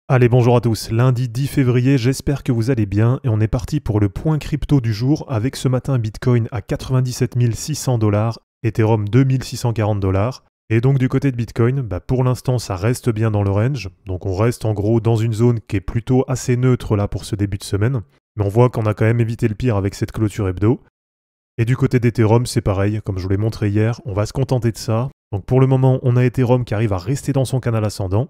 Allez, bonjour à tous, lundi 10 février, j'espère que vous allez bien et on est parti pour le point crypto du jour avec ce matin Bitcoin à 97 600 $, Ethereum 2640 $. Et donc du côté de Bitcoin, pour l'instant ça reste bien dans le range, donc on reste en gros dans une zone qui est plutôt assez neutre là pour ce début de semaine, mais on voit qu'on a quand même évité le pire avec cette clôture hebdo. Et du côté d'Ethereum c'est pareil, comme je vous l'ai montré hier, on va se contenter de ça. Donc pour le moment on a Ethereum qui arrive à rester dans son canal ascendant.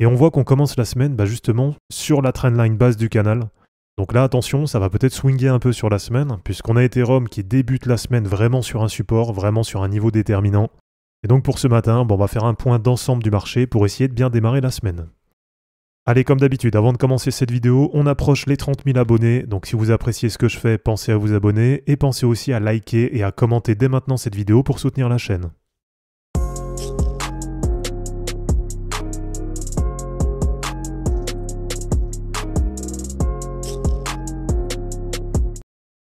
Et on voit qu'on commence la semaine justement sur la trendline basse du canal. Donc là, attention, ça va peut-être swinger un peu sur la semaine, puisqu'on a Ethereum qui débute la semaine vraiment sur un support, vraiment sur un niveau déterminant. Et donc pour ce matin, on va faire un point d'ensemble du marché pour essayer de bien démarrer la semaine. Allez, comme d'habitude, avant de commencer cette vidéo, on approche les 30 000 abonnés, donc si vous appréciez ce que je fais, pensez à vous abonner, et pensez aussi à liker et à commenter dès maintenant cette vidéo pour soutenir la chaîne.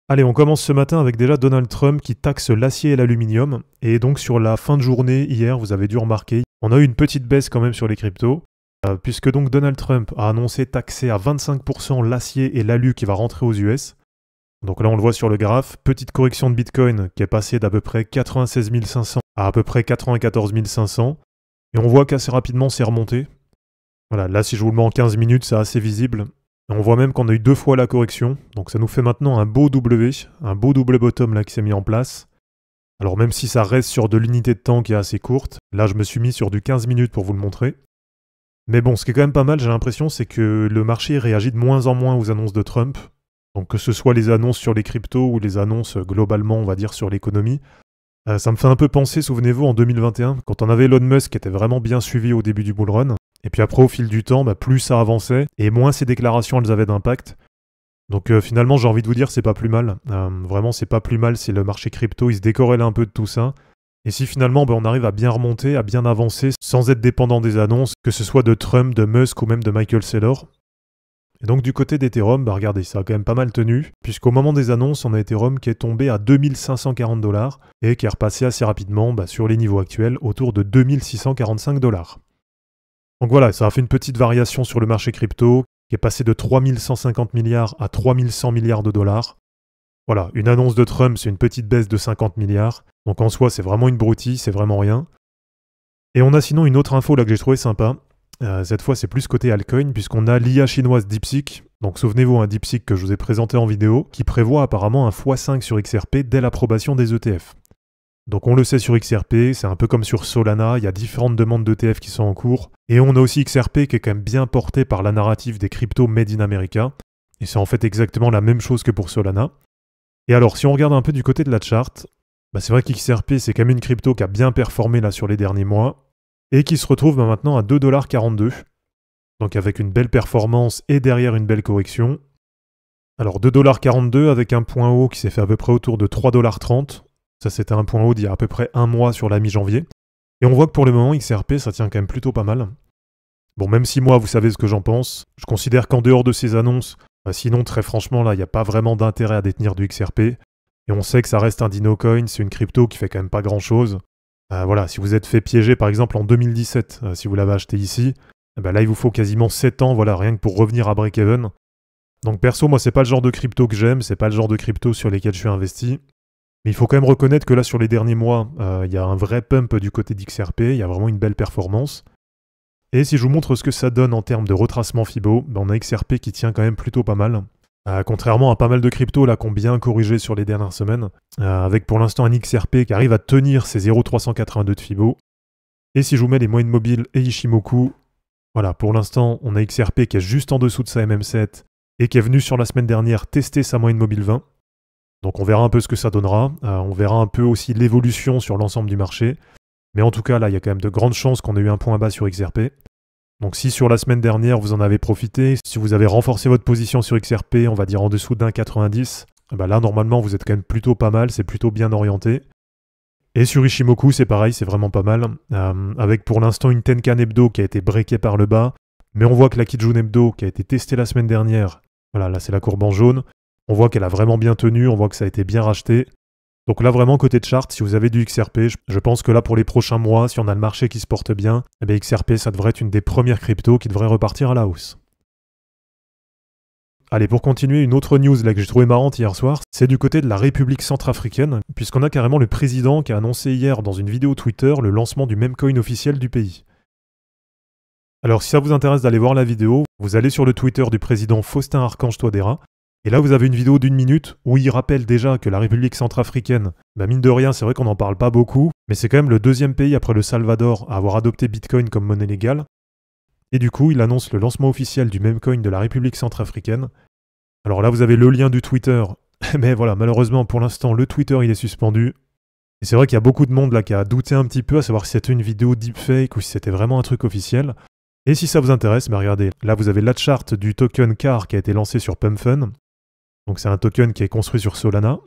Allez, on commence ce matin avec déjà Donald Trump qui taxe l'acier et l'aluminium. Et donc sur la fin de journée, hier, vous avez dû remarquer, on a eu une petite baisse quand même sur les cryptos, puisque donc Donald Trump a annoncé taxer à 25% l'acier et l'alu qui va rentrer aux US. Donc là, on le voit sur le graphe, petite correction de Bitcoin qui est passée d'à peu près 96 500 à peu près 94 500. Et on voit qu'assez rapidement, c'est remonté. Voilà, là, si je vous le mets en 15 minutes, c'est assez visible. On voit même qu'on a eu 2 fois la correction, donc ça nous fait maintenant un beau W, un beau double bottom là qui s'est mis en place. Alors même si ça reste sur de l'unité de temps qui est assez courte, là je me suis mis sur du 15 minutes pour vous le montrer. Mais bon, ce qui est quand même pas mal, j'ai l'impression, c'est que le marché réagit de moins en moins aux annonces de Trump. Donc que ce soit les annonces sur les cryptos ou les annonces globalement, on va dire, sur l'économie. Ça me fait un peu penser, souvenez-vous, en 2021, quand on avait Elon Musk qui était vraiment bien suivi au début du bull run. Et puis après, au fil du temps, plus ça avançait, et moins ces déclarations elles avaient d'impact. Donc finalement, j'ai envie de vous dire, c'est pas plus mal. Vraiment, c'est pas plus mal si le marché crypto, il se décorrèle un peu de tout ça. Et si finalement, on arrive à bien remonter, à bien avancer, sans être dépendant des annonces, que ce soit de Trump, de Musk ou même de Michael Saylor. Et donc du côté d'Ethereum, regardez, ça a quand même pas mal tenu, puisqu'au moment des annonces, on a Ethereum qui est tombé à 2540 $, et qui est repassé assez rapidement sur les niveaux actuels, autour de 2645 $. Donc voilà, ça a fait une petite variation sur le marché crypto, qui est passé de 3150 milliards à 3100 milliards de dollars. Voilà, une annonce de Trump, c'est une petite baisse de 50 milliards. Donc en soi, c'est vraiment une broutille, c'est vraiment rien. Et on a sinon une autre info là que j'ai trouvé sympa. Cette fois, c'est plus côté altcoin, puisqu'on a l'IA chinoise DeepSeek. Donc souvenez-vous, un DeepSeek que je vous ai présenté en vidéo, qui prévoit apparemment un x5 sur XRP dès l'approbation des ETF. Donc on le sait sur XRP, c'est un peu comme sur Solana, il y a différentes demandes d'ETF qui sont en cours. Et on a aussi XRP qui est quand même bien porté par la narrative des cryptos made in America. Et c'est en fait exactement la même chose que pour Solana. Et alors si on regarde un peu du côté de la charte, c'est vrai qu'XRP c'est quand même une crypto qui a bien performé là sur les derniers mois. Et qui se retrouve maintenant à 2,42 $. Donc avec une belle performance et derrière une belle correction. Alors 2,42 $ avec un point haut qui s'est fait à peu près autour de 3,30 $. Ça, c'était un point haut d'il y a à peu près un mois sur la mi-janvier. Et on voit que pour le moment, XRP, ça tient quand même plutôt pas mal. Bon, même si moi, vous savez ce que j'en pense, je considère qu'en dehors de ces annonces, sinon, très franchement, là, il n'y a pas vraiment d'intérêt à détenir du XRP. Et on sait que ça reste un dino coin, c'est une crypto qui fait quand même pas grand-chose. Voilà, si vous êtes fait piéger, par exemple, en 2017, si vous l'avez acheté ici, là, il vous faut quasiment 7 ans, voilà, rien que pour revenir à break-even. Donc perso, moi, c'est pas le genre de crypto que j'aime, c'est pas le genre de crypto sur lesquels je suis investi. Mais il faut quand même reconnaître que là, sur les derniers mois, il y a un vrai pump du côté d'XRP, il y a vraiment une belle performance. Et si je vous montre ce que ça donne en termes de retracement Fibo, on a XRP qui tient quand même plutôt pas mal. Contrairement à pas mal de cryptos là qui ont bien corrigé sur les dernières semaines, avec pour l'instant un XRP qui arrive à tenir ses 0,382 de Fibo. Et si je vous mets les moyennes mobiles et Ishimoku, voilà, pour l'instant, on a XRP qui est juste en dessous de sa MM7 et qui est venu sur la semaine dernière tester sa moyenne mobile 20. Donc on verra un peu ce que ça donnera, on verra un peu aussi l'évolution sur l'ensemble du marché. Mais en tout cas, là, il y a quand même de grandes chances qu'on ait eu un point bas sur XRP. Donc si sur la semaine dernière, vous en avez profité, si vous avez renforcé votre position sur XRP, on va dire en dessous d'1,90, là, normalement, vous êtes quand même plutôt pas mal, c'est plutôt bien orienté. Et sur Ishimoku, c'est pareil, c'est vraiment pas mal, avec pour l'instant une Tenkan Hebdo qui a été breakée par le bas, mais on voit que la Kijun Hebdo qui a été testée la semaine dernière, voilà, là c'est la courbe en jaune, on voit qu'elle a vraiment bien tenu, on voit que ça a été bien racheté. Donc là vraiment côté chart, si vous avez du XRP, je pense que là pour les prochains mois, si on a le marché qui se porte bien, eh bien XRP ça devrait être une des premières cryptos qui devrait repartir à la hausse. Allez, pour continuer, une autre news là que j'ai trouvé marrante hier soir, c'est du côté de la République centrafricaine, puisqu'on a carrément le président qui a annoncé hier dans une vidéo Twitter le lancement du Memecoin officiel du pays. Alors si ça vous intéresse d'aller voir la vidéo, vous allez sur le Twitter du président Faustin Archange Touadéra, et là vous avez une vidéo d'1 minute où il rappelle déjà que la République centrafricaine, mine de rien c'est vrai qu'on n'en parle pas beaucoup, mais c'est quand même le deuxième pays après le Salvador à avoir adopté Bitcoin comme monnaie légale. Et du coup, il annonce le lancement officiel du Memecoin de la République centrafricaine. Alors là, vous avez le lien du Twitter, mais voilà, malheureusement, pour l'instant, le Twitter, il est suspendu. Et c'est vrai qu'il y a beaucoup de monde là qui a douté un petit peu à savoir si c'était une vidéo deepfake ou si c'était vraiment un truc officiel. Et si ça vous intéresse, regardez, là, vous avez la charte du token CAR qui a été lancé sur PumpFun. Donc c'est un token qui est construit sur Solana.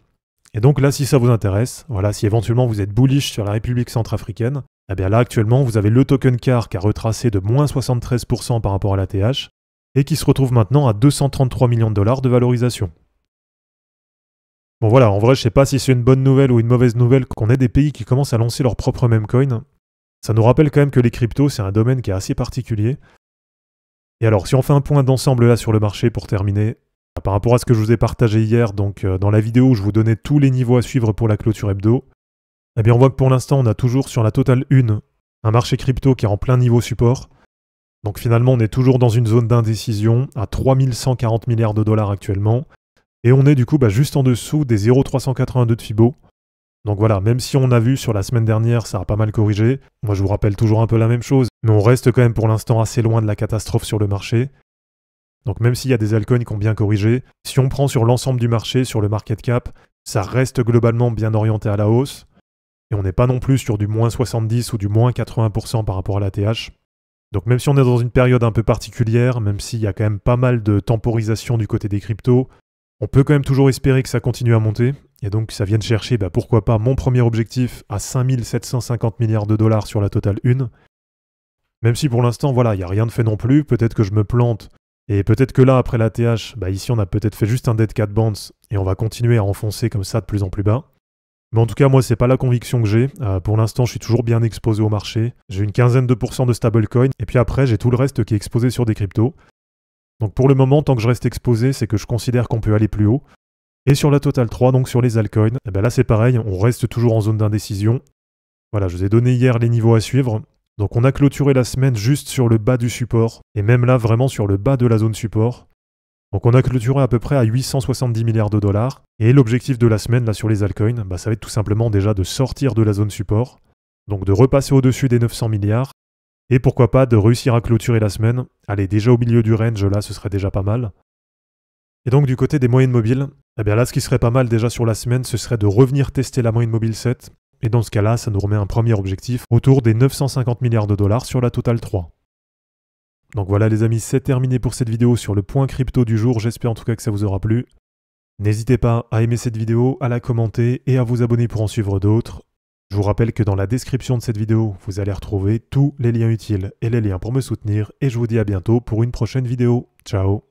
Et donc là, si ça vous intéresse, voilà, si éventuellement vous êtes bullish sur la République centrafricaine, eh bien là, actuellement, vous avez le token CAR qui a retracé de moins 73% par rapport à l'ATH et qui se retrouve maintenant à 233 millions de dollars de valorisation. Bon voilà, en vrai, je sais pas si c'est une bonne nouvelle ou une mauvaise nouvelle qu'on ait des pays qui commencent à lancer leur propre memecoin. Ça nous rappelle quand même que les cryptos, c'est un domaine qui est assez particulier. Et alors, si on fait un point d'ensemble là sur le marché pour terminer, par rapport à ce que je vous ai partagé hier, donc dans la vidéo où je vous donnais tous les niveaux à suivre pour la clôture hebdo, eh bien on voit que pour l'instant on a toujours sur la totale 1 un marché crypto qui est en plein niveau support. Donc finalement on est toujours dans une zone d'indécision à 3140 milliards de dollars actuellement. Et on est du coup juste en dessous des 0,382 de Fibo. Donc voilà, même si on a vu sur la semaine dernière ça a pas mal corrigé, moi je vous rappelle toujours un peu la même chose, mais on reste quand même pour l'instant assez loin de la catastrophe sur le marché. Donc même s'il y a des altcoins qui ont bien corrigé, si on prend sur l'ensemble du marché, sur le market cap, ça reste globalement bien orienté à la hausse. Et on n'est pas non plus sur du moins 70 ou du moins 80% par rapport à l'ATH. Donc même si on est dans une période un peu particulière, même s'il y a quand même pas mal de temporisation du côté des cryptos, on peut quand même toujours espérer que ça continue à monter. Et donc ça vienne chercher, pourquoi pas, mon premier objectif à 5750 milliards de dollars sur la totale 1. Même si pour l'instant, voilà, il n'y a rien de fait non plus, peut-être que je me plante. Et peut-être que là, après l'ATH, ici on a peut-être fait juste un dead cat bounce et on va continuer à enfoncer comme ça de plus en plus bas. Mais en tout cas, moi, c'est pas la conviction que j'ai. Pour l'instant, je suis toujours bien exposé au marché. J'ai une quinzaine de pourcents de stablecoin et puis après, j'ai tout le reste qui est exposé sur des cryptos. Donc pour le moment, tant que je reste exposé, c'est que je considère qu'on peut aller plus haut. Et sur la Total 3, donc sur les altcoins, là c'est pareil, on reste toujours en zone d'indécision. Voilà, je vous ai donné hier les niveaux à suivre. Donc on a clôturé la semaine juste sur le bas du support, et même là vraiment sur le bas de la zone support. Donc on a clôturé à peu près à 870 milliards de dollars, et l'objectif de la semaine là sur les altcoins, ça va être tout simplement déjà de sortir de la zone support, donc de repasser au-dessus des 900 milliards, et pourquoi pas de réussir à clôturer la semaine. Allez, déjà au milieu du range là, ce serait déjà pas mal. Et donc du côté des moyennes mobiles, là ce qui serait pas mal déjà sur la semaine, ce serait de revenir tester la moyenne mobile 7, et dans ce cas-là, ça nous remet un premier objectif autour des 950 milliards de dollars sur la Total 3. Donc voilà les amis, c'est terminé pour cette vidéo sur le point crypto du jour, j'espère en tout cas que ça vous aura plu. N'hésitez pas à aimer cette vidéo, à la commenter et à vous abonner pour en suivre d'autres. Je vous rappelle que dans la description de cette vidéo, vous allez retrouver tous les liens utiles et les liens pour me soutenir, et je vous dis à bientôt pour une prochaine vidéo. Ciao!